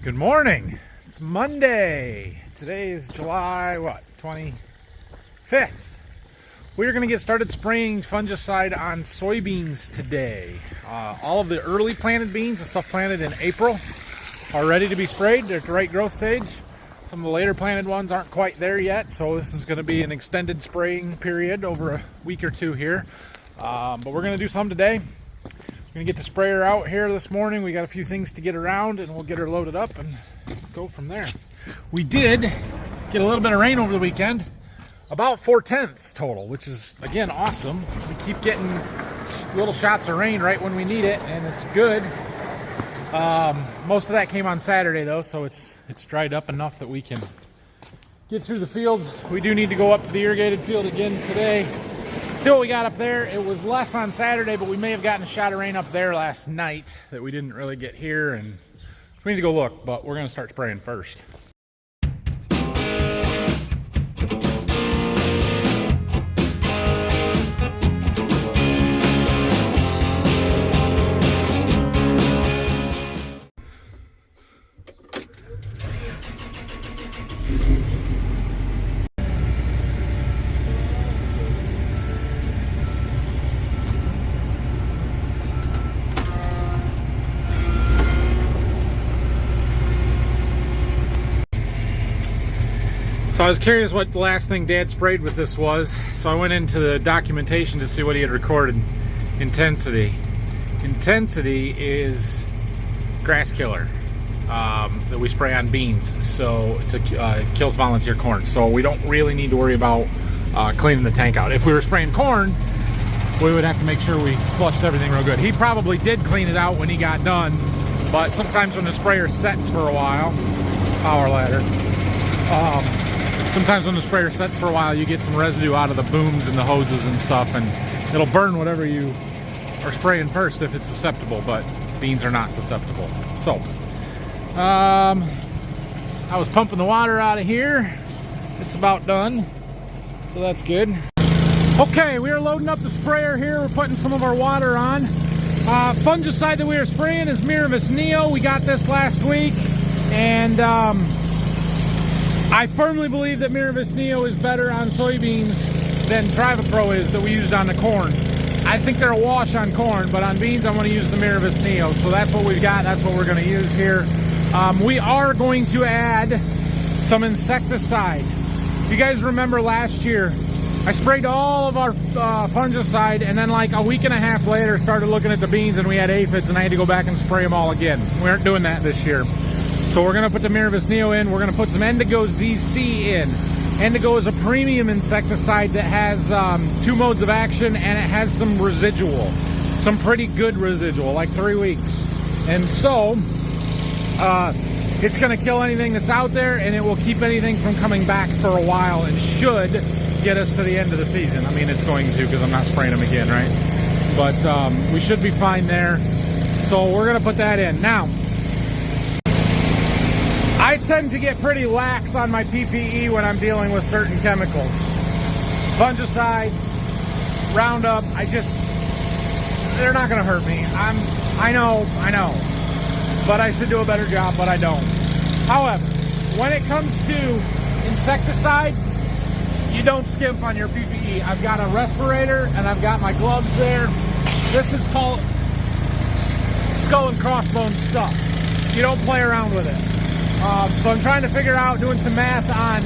Good morning. It's Monday. Today is July 25th. We're going to get started spraying fungicide on soybeans today. All of the early planted beans, the stuff planted in April, are ready to be sprayed. They're at the right growth stage. Some of the later planted ones aren't quite there yet, so this is going to be an extended spraying period over a week or two here. But we're going to do some today. We're going to get the sprayer out here this morning. We got a few things to get around, and we'll get her loaded up and go from there. We did get a little bit of rain over the weekend, about 4/10 total, which is, again, awesome. We keep getting little shots of rain right when we need it, and it's good. Most of that came on Saturday, though, so it's dried up enough that we can get through the fields. We do need to go up to the irrigated field again today. See what we got up there. It was less on Saturday, but we may have gotten a shot of rain up there last night that we didn't really get here, and we need to go look, but we're going to start spraying first. So I was curious what the last thing Dad sprayed with this was, so I went into the documentation to see what he had recorded. Intensity. Intensity is grass killer that we spray on beans, so it kills volunteer corn. So we don't really need to worry about cleaning the tank out. If we were spraying corn, we would have to make sure we flushed everything real good. He probably did clean it out when he got done, but sometimes when the sprayer sets for a while, power ladder, sometimes when the sprayer sets for a while, you get some residue out of the booms and the hoses and stuff, and it'll burn whatever you are spraying first if it's susceptible, but beans are not susceptible. So, I was pumping the water out of here. It's about done, so that's good. Okay, we are loading up the sprayer here. We're putting some of our water on. Fungicide that we are spraying is Miravis Neo. We got this last week, and I firmly believe that Miravis Neo is better on soybeans than Trivapro is that we used on the corn. I think they're a wash on corn, but on beans I'm going to use the Miravis Neo. So that's what we've got. That's what we're going to use here. We are going to add some insecticide. If you guys remember last year, I sprayed all of our fungicide, and then like a week and a half later started looking at the beans and we had aphids, and I had to go back and spray them all again. We aren't doing that this year. So we're going to put the Miravis Neo in. We're going to put some Endigo ZC in. Endigo is a premium insecticide that has 2 modes of action, and it has some residual. Some pretty good residual, like 3 weeks. And so, it's going to kill anything that's out there, and it will keep anything from coming back for a while, and should get us to the end of the season. I mean, it's going to, because I'm not spraying them again, right? But we should be fine there. So we're going to put that in. Now, I tend to get pretty lax on my PPE when I'm dealing with certain chemicals. Fungicide, Roundup, they're not going to hurt me. I know, but I should do a better job, but I don't. However, when it comes to insecticide, you don't skimp on your PPE. I've got a respirator and I've got my gloves there. This is called skull and crossbones stuff. You don't play around with it. So I'm trying to figure out, doing some math on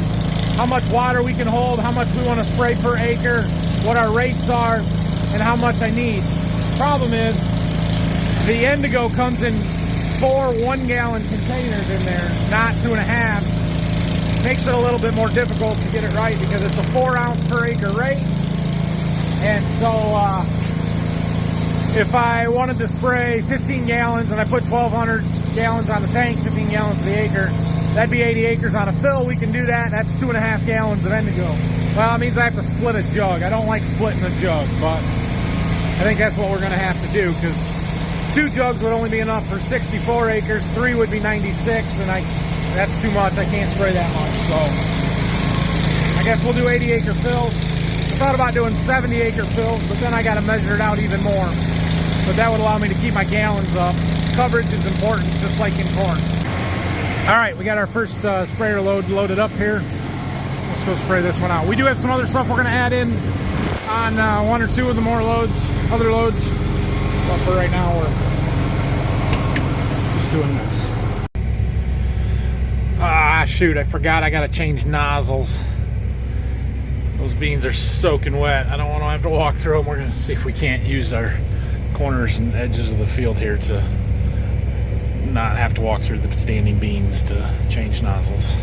how much water we can hold, how much we want to spray per acre, what our rates are, and how much I need. Problem is, the Endigo comes in 4 1-gallon containers in there, not 2.5. Makes it a little bit more difficult to get it right because it's a 4-ounce per acre rate. And so, if I wanted to spray 15 gallons and I put 1,200 gallons on the tank, 15 gallons to the acre, that'd be 80 acres on a fill. We can do that. That's 2.5 gallons of Endigo. Well, it means I have to split a jug. I don't like splitting a jug, but I think that's what we're going to have to do, because 2 jugs would only be enough for 64 acres. 3 would be 96, and that's too much. I can't spray that much, so I guess we'll do 80 acre fills. I thought about doing 70 acre fills, but then I got to measure it out even more. But that would allow me to keep my gallons up. Coverage is important, just like in corn. All right, we got our first sprayer load loaded up here. Let's go spray this one out. We do have some other stuff we're going to add in on one or two of the more loads, other loads. But for right now, we're just doing this. Ah, shoot, I forgot I got to change nozzles. Those beans are soaking wet. I don't want to have to walk through them. We're going to see if we can't use our corners and edges of the field here to not have to walk through the standing beans to change nozzles.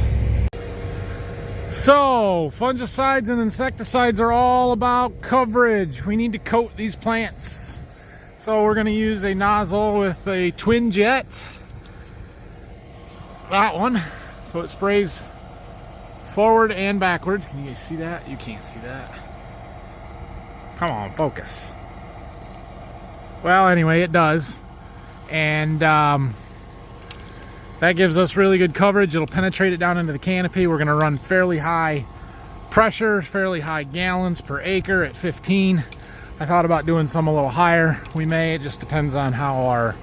So, fungicides and insecticides are all about coverage. We need to coat these plants. So we're going to use a nozzle with a twin jet. That one. So it sprays forward and backwards. Can you guys see that? You can't see that. Come on, focus. Well, anyway, it does. And that gives us really good coverage. It'll penetrate it down into the canopy. We're going to run fairly high pressure, fairly high gallons per acre at 15. I thought about doing some a little higher. We may. It just depends on how our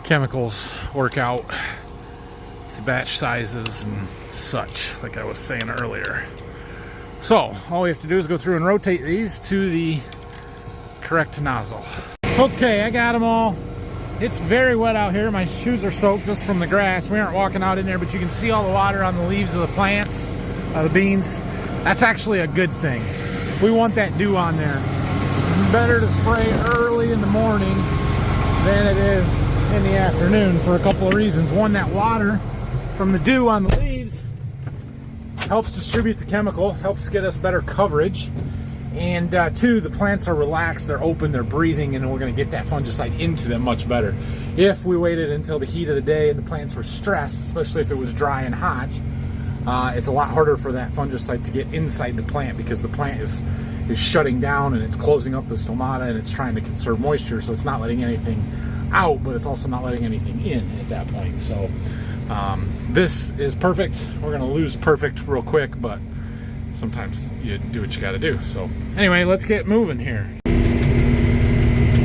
chemicals work out, the batch sizes and such, like I was saying earlier. So all we have to do is go through and rotate these to the correct nozzle. Okay, I got them all. It's very wet out here. My shoes are soaked just from the grass. We aren't walking out in there, but you can see all the water on the leaves of the plants, the beans. That's actually a good thing. We want that dew on there. It's better to spray early in the morning than it is in the afternoon for a couple of reasons. One, that water from the dew on the leaves helps distribute the chemical, helps get us better coverage. And two, the plants are relaxed, they're open, they're breathing, and we're going to get that fungicide into them much better. If we waited until the heat of the day and the plants were stressed, especially if it was dry and hot, it's a lot harder for that fungicide to get inside the plant because the plant is shutting down and it's closing up the stomata and it's trying to conserve moisture, so it's not letting anything out, but it's also not letting anything in at that point. So this is perfect. We're going to lose perfect real quick, but sometimes you do what you got to do. So anyway, let's get moving here.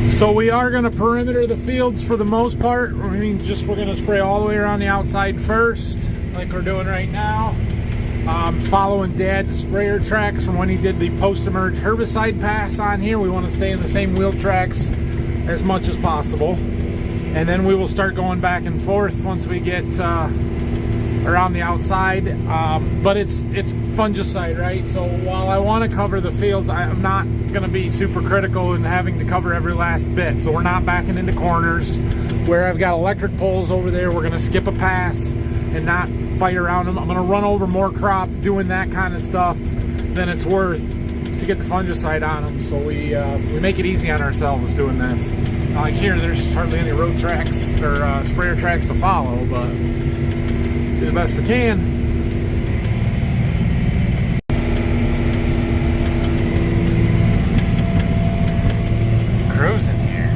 So we are going to perimeter the fields for the most part. I mean, we're going to spray all the way around the outside first, like we're doing right now. Following Dad's sprayer tracks from when he did the post-emerge herbicide pass on here. We want to stay in the same wheel tracks as much as possible. And then we will start going back and forth once we get around the outside, but it's fungicide, right? So while I want to cover the fields, I'm not going to be super critical in having to cover every last bit. So we're not backing into corners where I've got electric poles over there. We're going to skip a pass and not fight around them. I'm going to run over more crop doing that kind of stuff than it's worth to get the fungicide on them. So we make it easy on ourselves doing this. Like here, there's hardly any road tracks or sprayer tracks to follow, but do the best we can. Cruising here.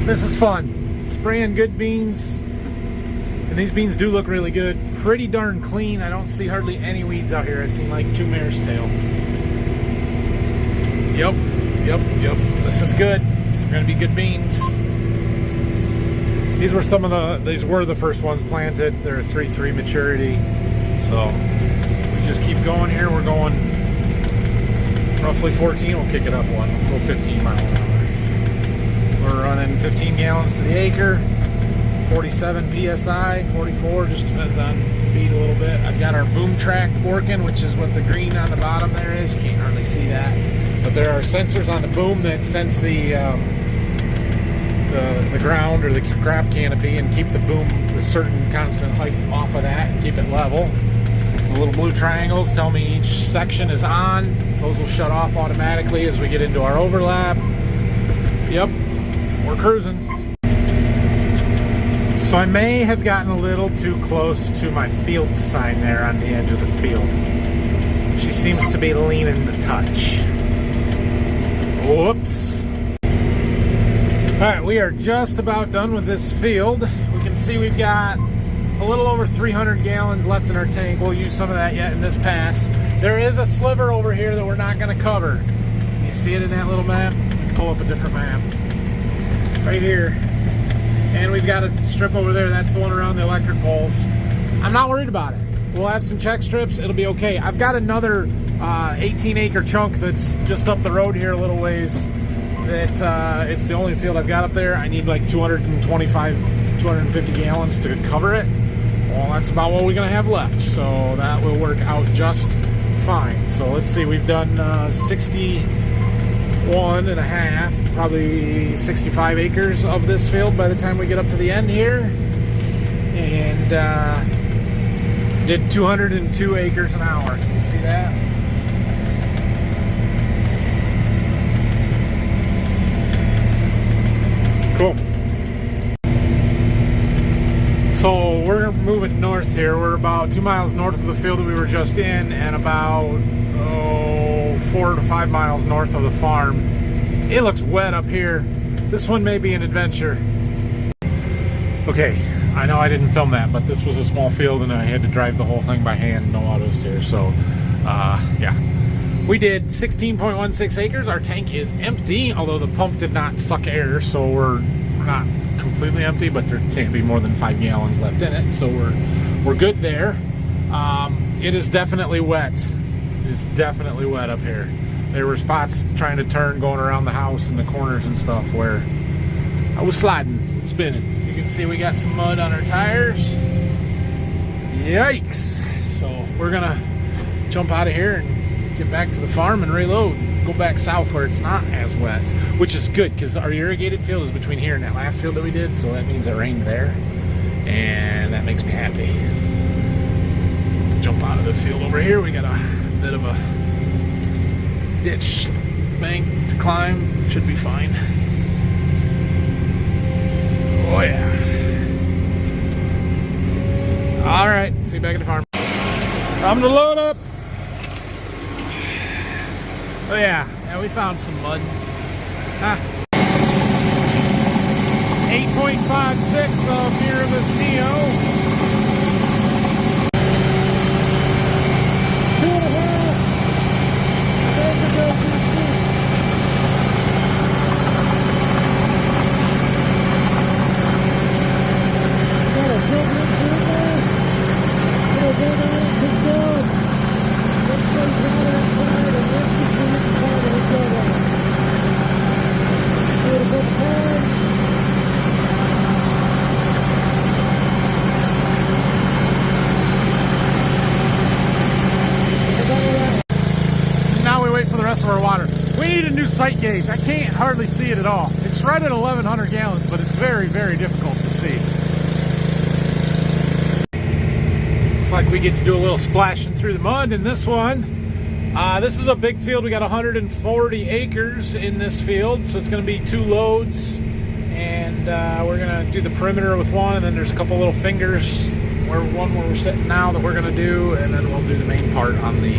This is fun. Spraying good beans. And these beans do look really good. Pretty darn clean. I don't see hardly any weeds out here. I've seen like 2 mare's tail. Yep. This is good. These are going to be good beans. These were the first ones planted. They're 3.3 maturity. So we just keep going here. We're going roughly 14. We'll kick it up one. We'll go 15 miles an hour. We're running 15 gallons to the acre. 47 psi, 44, just depends on speed a little bit. I've got our boom track working, which is what the green on the bottom there is. You can't hardly see that, but there are sensors on the boom that sense the ground or the crop canopy and keep the boom a certain constant height off of that and keep it level. The little blue triangles tell me each section is on. Those will shut off automatically as we get into our overlap. Yep, we're cruising. So I may have gotten a little too close to my field sign there on the edge of the field. She seems to be leaning a touch. Whoops. Alright, we are just about done with this field. We can see we've got a little over 300 gallons left in our tank. We'll use some of that yet in this pass. There is a sliver over here that we're not going to cover. You see it in that little map? Pull up a different map. Right here. And we've got a strip over there. That's the one around the electric poles. I'm not worried about it. We'll have some check strips. It'll be okay. I've got another 18-acre chunk that's just up the road here a little ways. It's the only field I've got up there. I need like 250 gallons to cover it. Well, that's about what we're going to have left. So that will work out just fine. So let's see. We've done 61 and a half, probably 65 acres of this field by the time we get up to the end here. And did 202 acres an hour. Can you see that? Cool. So we're moving north here. We're about 2 miles north of the field that we were just in, and about 4 to 5 miles north of the farm. It looks wet up here. This one may be an adventure. Okay, I know I didn't film that, but this was a small field and I had to drive the whole thing by hand, no auto steer. So yeah, we did 16.16 acres. Our tank is empty, although the pump did not suck air, so we're not completely empty, but there can't be more than 5 gallons left in it, so we're good there. It is definitely wet. It is definitely wet up here. There were spots trying to turn, going around the house and the corners and stuff where I was sliding, spinning. You can see we got some mud on our tires. Yikes! So we're gonna jump out of here and get back to the farm and reload. Go back south where it's not as wet, which is good because our irrigated field is between here and that last field that we did, so that means it rained there, and that makes me happy. Jump out of the field over here. We got a bit of a ditch bank to climb. Should be fine. Oh yeah. All right, see you back at the farm. Time to load up. Oh yeah, we found some mud. 8.56 of Mirabus Neo. 2.5. Our water. We need a new sight gauge. I can't hardly see it at all. It's right at 1,100 gallons, but it's very, very difficult to see. Looks like we get to do a little splashing through the mud in this one. This is a big field. We got 140 acres in this field, so it's going to be 2 loads. And we're going to do the perimeter with one, and then there's a couple little fingers where we're sitting now that we're going to do, and then we'll do the main part on the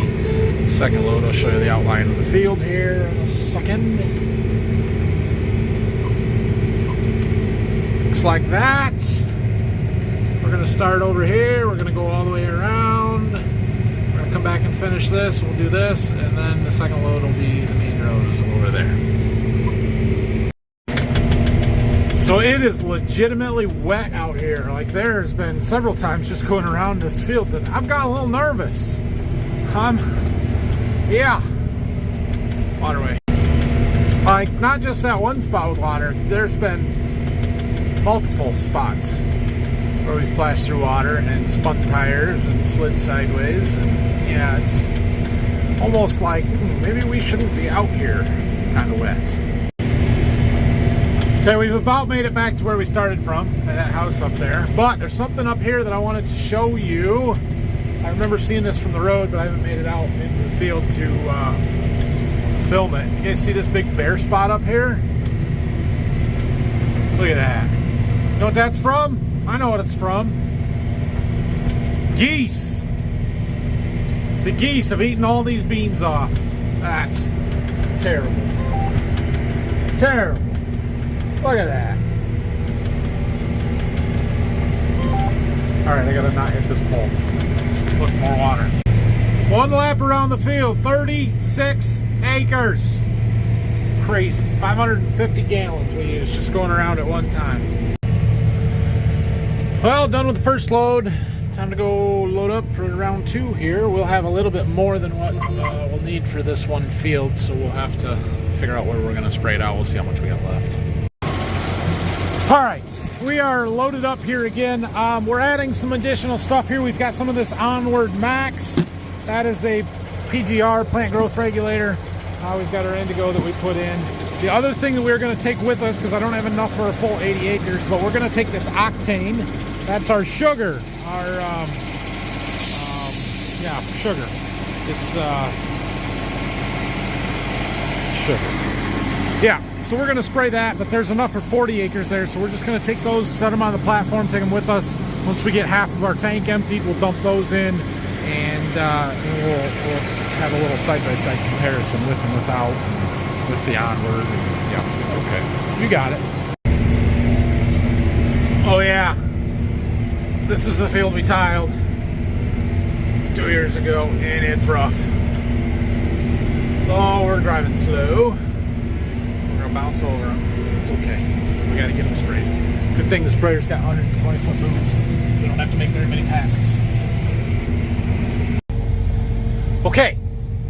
second load. I'll show you the outline of the field here in a second. Looks like that. We're going to start over here. We're going to go all the way around. We're going to come back and finish this. We'll do this, and then the second load will be the main rows over there. So it is legitimately wet out here. Like, there's been several times just going around this field that I've got a little nervous. Yeah. Waterway. Like, not just that one spot with water. There's been multiple spots where we splashed through water and spun tires and slid sideways. And yeah, it's almost like maybe we shouldn't be out here kind of wet. Okay, we've about made it back to where we started from, at that house up there. But there's something up here that I wanted to show you. I remember seeing this from the road, but I haven't made it out into the field to film it. You guys see this big bare spot up here? Look at that. You know what that's from? I know what it's from. Geese. The geese have eaten all these beans off. That's terrible. Terrible. Look at that. Alright, I gotta not hit this pole. Look, more water. One lap around the field, 36 acres. Crazy. 550 gallons we use just going around at one time. Well, done with the first load. Time to go load up for round 2 here. We'll have a little bit more than what we'll need for this one field, so we'll have to figure out where we're going to spray it out. We'll see how much we got left. Alright, we are loaded up here again. We're adding some additional stuff here. We've got some of this Onward Max. That is a PGR, plant growth regulator. We've got our indigo that we put in. The other thing that we're going to take with us, because I don't have enough for a full 80 acres, but we're going to take this octane. That's our sugar. Our, yeah, sugar. It's, sugar. Yeah, so we're going to spray that, but there's enough for 40 acres there, so we're just going to take those, set them on the platform, take them with us. Once we get half of our tank emptied, we'll dump those in, and we'll have a little side-by-side comparison with and without, with the Onward. Yeah, okay. You got it. Oh, yeah. This is the field we tiled 2 years ago, and it's rough. So we're driving slow. We're gonna bounce over them. It's okay. We gotta get them sprayed. Good thing the sprayer's got 120-foot booms. We don't have to make very many passes. Okay,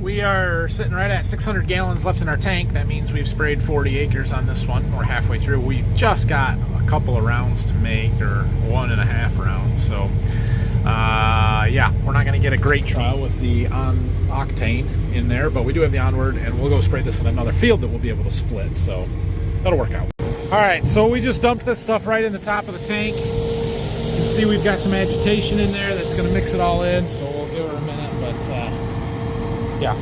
we are sitting right at 600 gallons left in our tank. That means we've sprayed 40 acres on this one. We're halfway through. We just got a couple of rounds to make, or 1.5 rounds. So, yeah, we're not going to get a great trial with the octane in there, but we do have the Onward, and we'll go spray this in another field that we'll be able to split. So that'll work out. All right, so we just dumped this stuff right in the top of the tank. You can see we've got some agitation in there that's going to mix it all in. So we'll give it a minute, but yeah,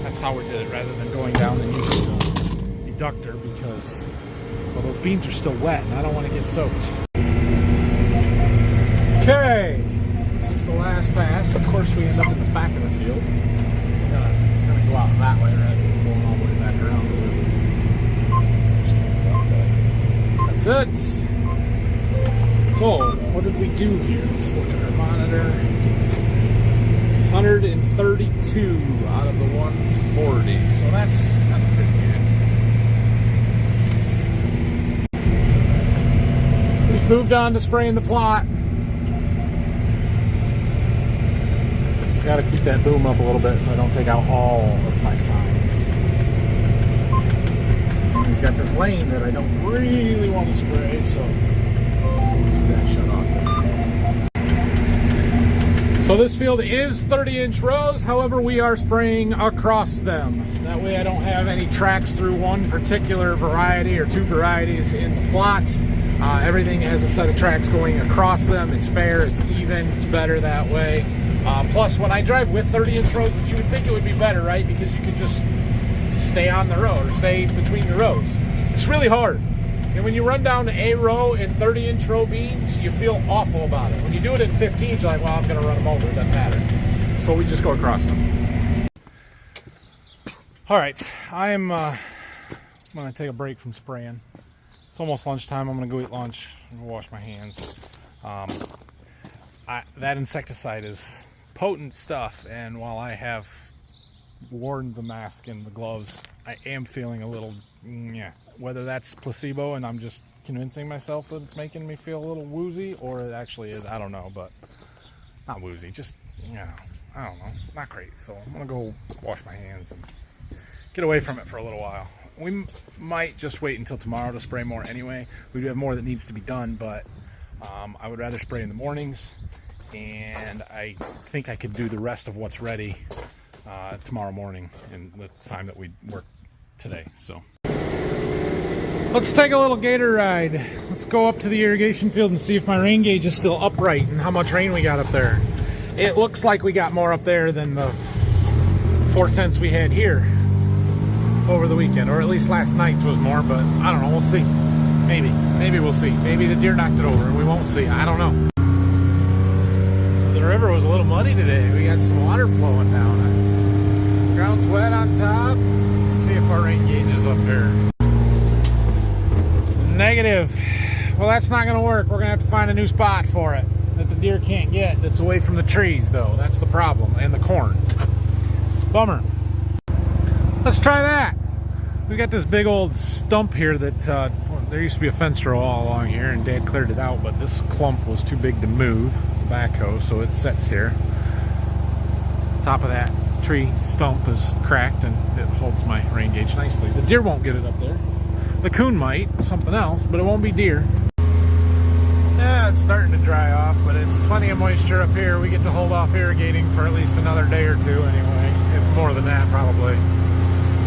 that's how we did it, rather than going down and using the deductor, because, well, those beans are still wet and I don't want to get soaked. Okay, this is the last pass. Of course, we end up in the back of the field. We're gonna go out that way rather than going all the way back around. That's it. So, what did we do here? Let's look at our monitor. 132 out of the 140, so that's pretty good. We've moved on to spraying the plot. Got to keep that boom up a little bit so I don't take out all of my signs. And we've got this lane that I don't really want to spray, so keep that shut off. So this field is 30-inch rows, however we are spraying across them. That way I don't have any tracks through one particular variety or two varieties in the plot. Everything has a set of tracks going across them. It's fair, it's even, it's better that way. Plus, when I drive with 30-inch rows, which you would think it would be better, right? Because you could just stay on the road or stay between the rows. It's really hard. And when you run down a row in 30-inch row beans, you feel awful about it. When you do it in 15s, you're like, well, I'm going to run them over. It doesn't matter. So we just go across them. All right. I am going to take a break from spraying. It's almost lunchtime. I'm going to go eat lunch. I'm going to wash my hands. That insecticide is potent stuff. And while I have worn the mask and the gloves, I am feeling a little, yeah. Whether that's placebo and I'm just convincing myself that it's making me feel a little woozy, or it actually is, I don't know, but not woozy, just, you know, I don't know, not great. So I'm gonna go wash my hands and get away from it for a little while. We might just wait until tomorrow to spray more anyway. We do have more that needs to be done, but I would rather spray in the mornings, and I think I could do the rest of what's ready tomorrow morning in the time that we work today. So let's take a little gator ride. Let's go up to the irrigation field and see if my rain gauge is still upright and how much rain we got up there. It looks like we got more up there than the 4/10 we had here over the weekend, or at least last night's was more, but I don't know, we'll see. Maybe we'll see. Maybe the deer knocked it over and we won't see. I don't know. The river was a little muddy today. We got some water flowing down. Ground's wet on top. Let's see if our rain gauge is up there. Negative. Well, that's not going to work. We're going to have to find a new spot for it. At the the deer can't get that's away from the trees, though. That's the problem, and the corn. Bummer. Let's try that. We got this big old stump here that there used to be a fence row all along here, and Dad cleared it out, but this clump was too big to move the backhoe, so it sits here. Top of that tree stump is cracked, and it holds my rain gauge nicely. The deer won't get it up there. The coon might, something else, but it won't be deer. Yeah, it's starting to dry off, but it's plenty of moisture up here. We get to hold off irrigating for at least another day or two anyway. If more than that, probably.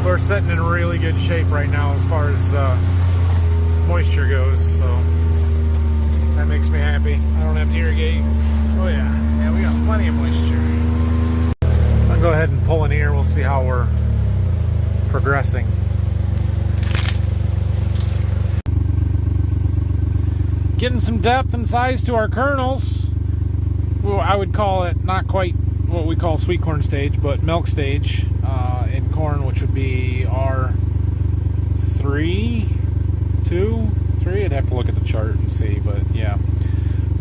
We're sitting in really good shape right now as far as moisture goes, so that makes me happy. I don't have to irrigate. Oh yeah, we got plenty of moisture. I'll go ahead and pull in here. We'll see how we're progressing. Getting some depth and size to our kernels. Well, I would call it not quite what we call sweet corn stage, but milk stage in corn, which would be R3, 2, 3. I'd have to look at the chart and see, but yeah.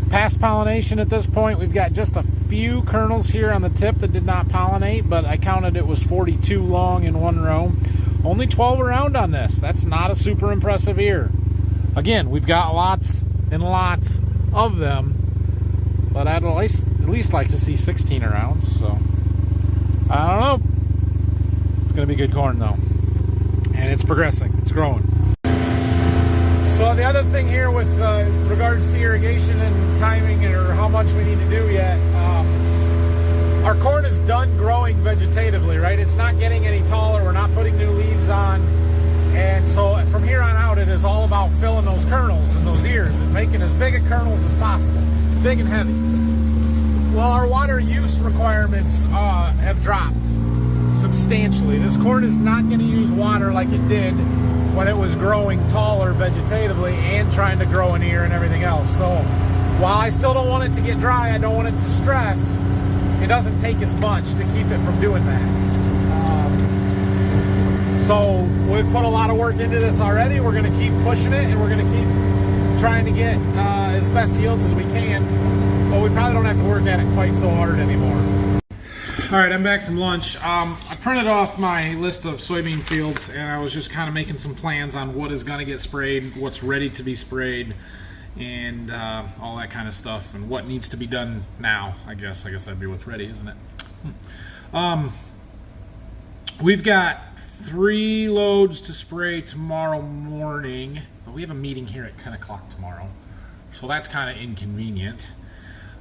Past pollination at this point, we've got just a few kernels here on the tip that did not pollinate, but I counted it was 42 long in one row. Only 12 around on this. That's not a super impressive ear. Again, we've got lots and lots of them, but I'd at least like to see 16 around, so I don't know. It's gonna be good corn though, and it's progressing, it's growing. So the other thing here with regards to irrigation and timing, or how much we need to do yet, our corn is done growing vegetatively, right? It's not getting any taller, we're not putting new leaves on. And so from here on out, it is all about filling those kernels and those ears and making as big a kernels as possible, big and heavy. Well, our water use requirements have dropped substantially. This corn is not going to use water like it did when it was growing taller vegetatively and trying to grow an ear and everything else. So while I still don't want it to get dry, I don't want it to stress, it doesn't take as much to keep it from doing that. So we've put a lot of work into this already. We're going to keep pushing it, and we're going to keep trying to get as best yields as we can, but we probably don't have to work at it quite so hard anymore. All right, I'm back from lunch. I printed off my list of soybean fields, and I was just kind of making some plans on what is going to get sprayed, what's ready to be sprayed, and all that kind of stuff, and what needs to be done now. I guess that'd be what's ready, isn't it? We've got 3 loads to spray tomorrow morning, but we have a meeting here at 10 o'clock tomorrow, so that's kind of inconvenient.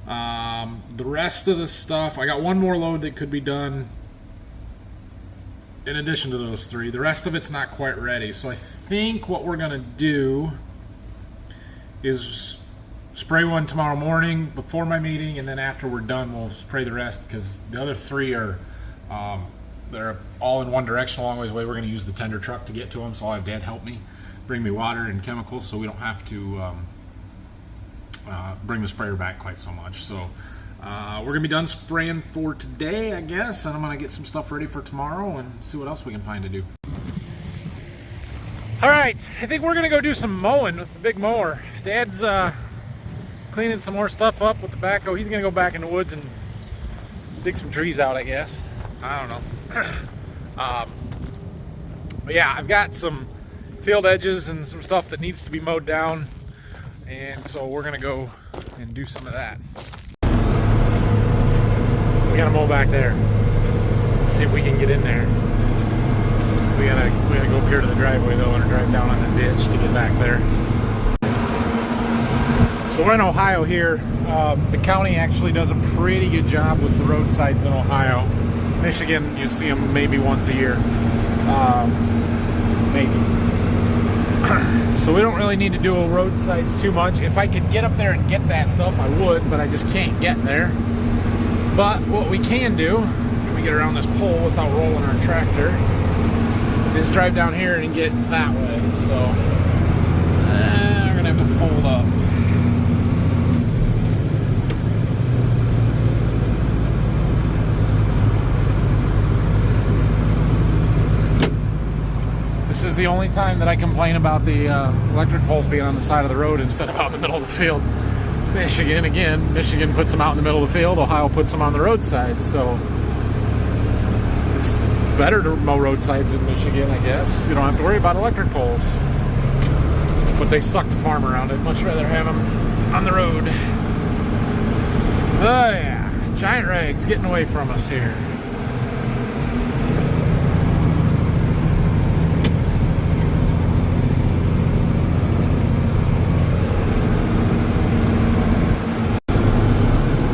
The rest of the stuff, I got 1 more load that could be done in addition to those 3. The rest of it's not quite ready, so I think what we're gonna do is spray 1 tomorrow morning before my meeting, and then after we're done we'll spray the rest, because the other 3 are they're all in one direction a long ways away. We're going to use the tender truck to get to them, so I'll have Dad help me bring me water and chemicals, so we don't have to bring the sprayer back quite so much. So we're going to be done spraying for today, I guess, and I'm going to get some stuff ready for tomorrow and see what else we can find to do. All right, I think we're going to go do some mowing with the big mower. Dad's cleaning some more stuff up with the backhoe. He's going to go back in the woods and dig some trees out, I guess. I don't know. But yeah, I've got some field edges and some stuff that needs to be mowed down, and so we're gonna go and do some of that. We gotta mow back there. See if we can get in there. We gotta go up here to the driveway though, and drive down on the ditch to get back there. So we're in Ohio here. The county actually does a pretty good job with the roadsides in Ohio. Michigan, you see them maybe once a year, maybe. So we don't really need to do a roadsides too much. If I could get up there and get that stuff, I would, but I just can't get there. But what we can do, when we get around this pole without rolling our tractor, is drive down here and get that way. So we're gonna have to fold up. This is the only time that I complain about the electric poles being on the side of the road instead of out in the middle of the field. Michigan, again, Michigan puts them out in the middle of the field. Ohio puts them on the roadside. So it's better to mow roadsides in Michigan, I guess. You don't have to worry about electric poles. But they suck the farm around. I'd much rather have them on the road. Oh yeah, giant rags getting away from us here.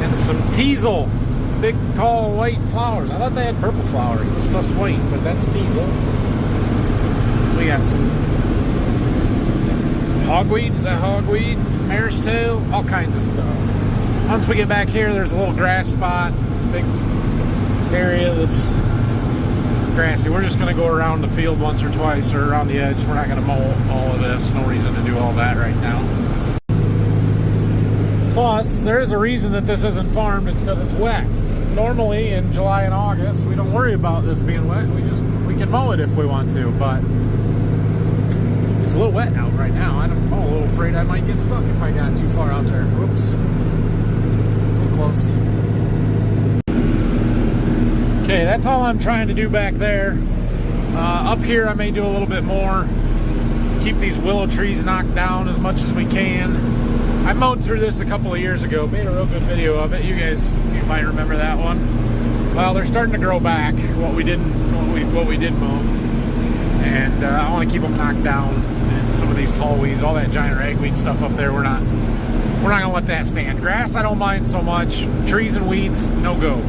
And some teasel, big tall white flowers. I thought they had purple flowers. This stuff's white, but that's teasel. We got some hogweed. Is that hogweed? Mare's tail, all kinds of stuff. Once we get back here, there's a little grass spot, big area that's grassy. We're just going to go around the field once or twice, or around the edge. We're not going to mow all of this. No reason to do all that right now. Plus, there is a reason that this isn't farmed. It's because it's wet. Normally, in July and August, we don't worry about this being wet. We can mow it if we want to, but it's a little wet out right now. I'm a little afraid I might get stuck if I got too far out there. Whoops. Close. Okay, that's all I'm trying to do back there. Up here I may do a little bit more. Keep these willow trees knocked down as much as we can. I mowed through this a couple of years ago. Made a real good video of it. You might remember that one. Well, they're starting to grow back. What we did mow. And I want to keep them knocked down. And some of these tall weeds, all that giant ragweed stuff up there, we're not going to let that stand. Grass, I don't mind so much. Trees and weeds, no go.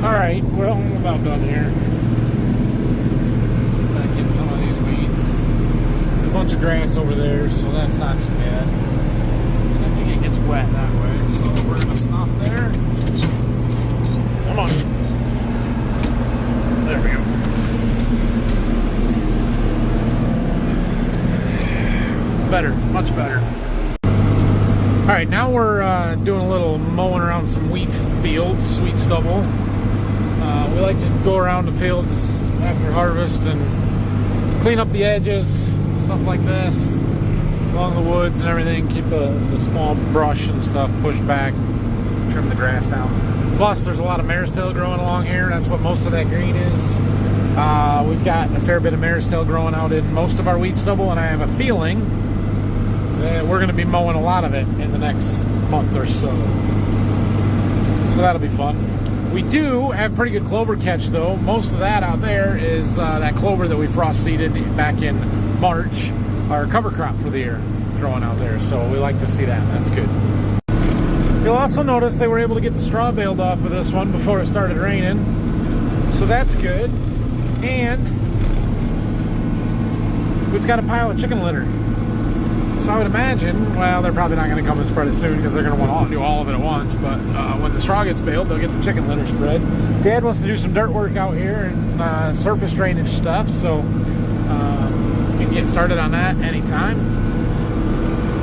Alright, well, I'm about done here. Back in some of these weeds. There's a bunch of grass over there, so that's not too bad. And I think it gets wet that way, so we're going to stop there. Come on. There we go. Better, much better. Alright, now we're doing a little mowing around some wheat fields, wheat stubble. We like to go around the fields after harvest and clean up the edges, stuff like this, along the woods and everything. Keep the small brush and stuff pushed back, trim the grass down. Plus, there's a lot of mare's tail growing along here. That's what most of that green is. We've got a fair bit of mare's tail growing out in most of our wheat stubble, and I have a feeling we're going to be mowing a lot of it in the next month or so. So that'll be fun. We do have pretty good clover catch, though. Most of that out there is that clover that we frost seeded back in March, our cover crop for the year, growing out there. So we like to see that. That's good. You'll also notice they were able to get the straw baled off of this one before it started raining. So that's good. And we've got a pile of chicken litter. So I would imagine, well, they're probably not going to come and spread it soon because they're going to want to do all of it at once. But when the straw gets baled, they'll get the chicken litter spread. Dad wants to do some dirt work out here and surface drainage stuff. So you can get started on that anytime.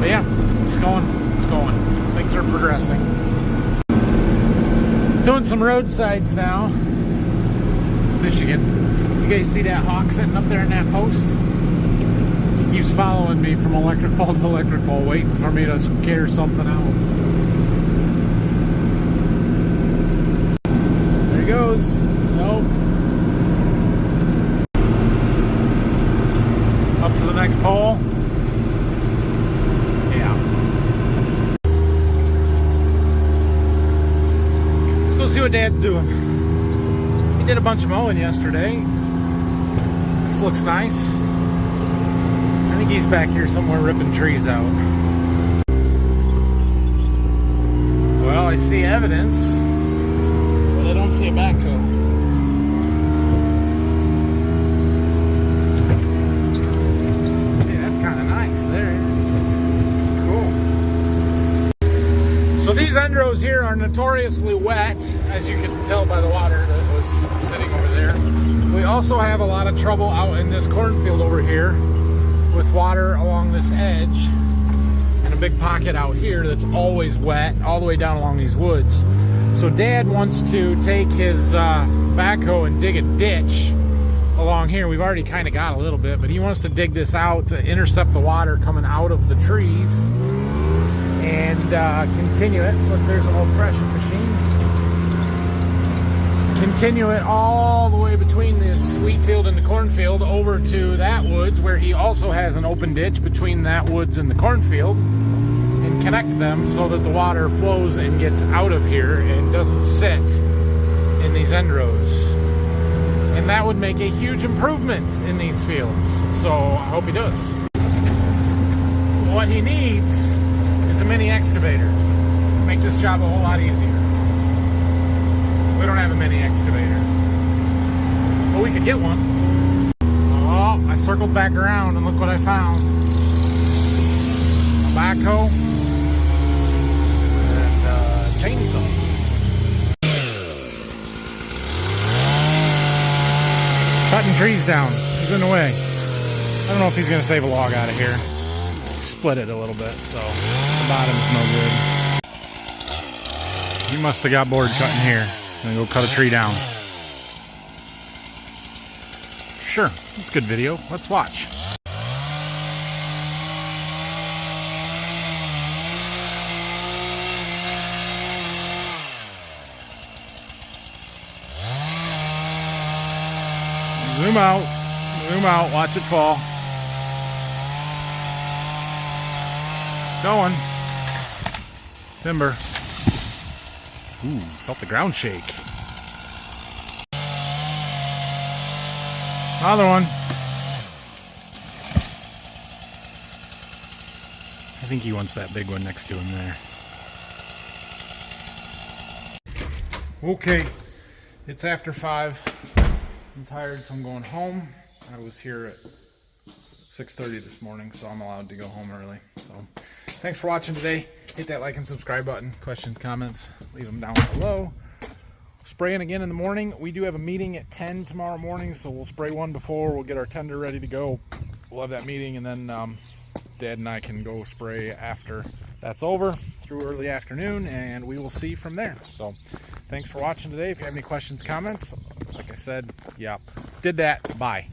But yeah, it's going. It's going. Things are progressing. Doing some roadsides now. Michigan. You guys see that hawk sitting up there in that post? He keeps following me from electric pole to electric pole, waiting for me to scare something out. There he goes. Nope. Up to the next pole. Yeah. Let's go see what Dad's doing. He did a bunch of mowing yesterday. This looks nice. I think he's back here somewhere ripping trees out. Well, I see evidence, but I don't see a backhoe. Hey, that's kind of nice there. Cool. So these end rows here are notoriously wet, as you can tell by the water that was sitting over there. We also have a lot of trouble out in this cornfield over here with water along this edge, and a big pocket out here that's always wet all the way down along these woods. So Dad wants to take his backhoe and dig a ditch along here. We've already kind of got a little bit, but he wants to dig this out to intercept the water coming out of the trees and continue it. Look, there's an old threshing machine. Continue it all the way between this wheat field and the cornfield over to that woods, where he also has an open ditch between that woods and the cornfield, and connect them so that the water flows and gets out of here and doesn't sit in these end rows. And that would make a huge improvement in these fields. So I hope he does. What he needs is a mini excavator. Make this job a whole lot easier. We don't have a mini excavator, but we could get one. Oh, I circled back around and look what I found. A backhoe and a chainsaw. Cutting trees down. He's in the way. I don't know if he's going to save a log out of here. Split it a little bit, so the bottom's no good. He must have got bored cutting here. Gonna go cut a tree down. Sure, it's a good video. Let's watch. Zoom out, watch it fall. It's going. Timber. Ooh, felt the ground shake. Another one. I think he wants that big one next to him there. Okay, it's after 5. I'm tired, so I'm going home. I was here at 6:30 this morning, so I'm allowed to go home early. So thanks for watching today. Hit that like and subscribe button. Questions, comments, leave them down below. Spraying again in the morning. We do have a meeting at 10 tomorrow morning, so we'll spray one before. We'll get our tender ready to go. We'll have that meeting, and then Dad and I can go spray after that's over through early afternoon, and we will see from there. So thanks for watching today. If you have any questions, comments, like I said, yeah, did that. Bye.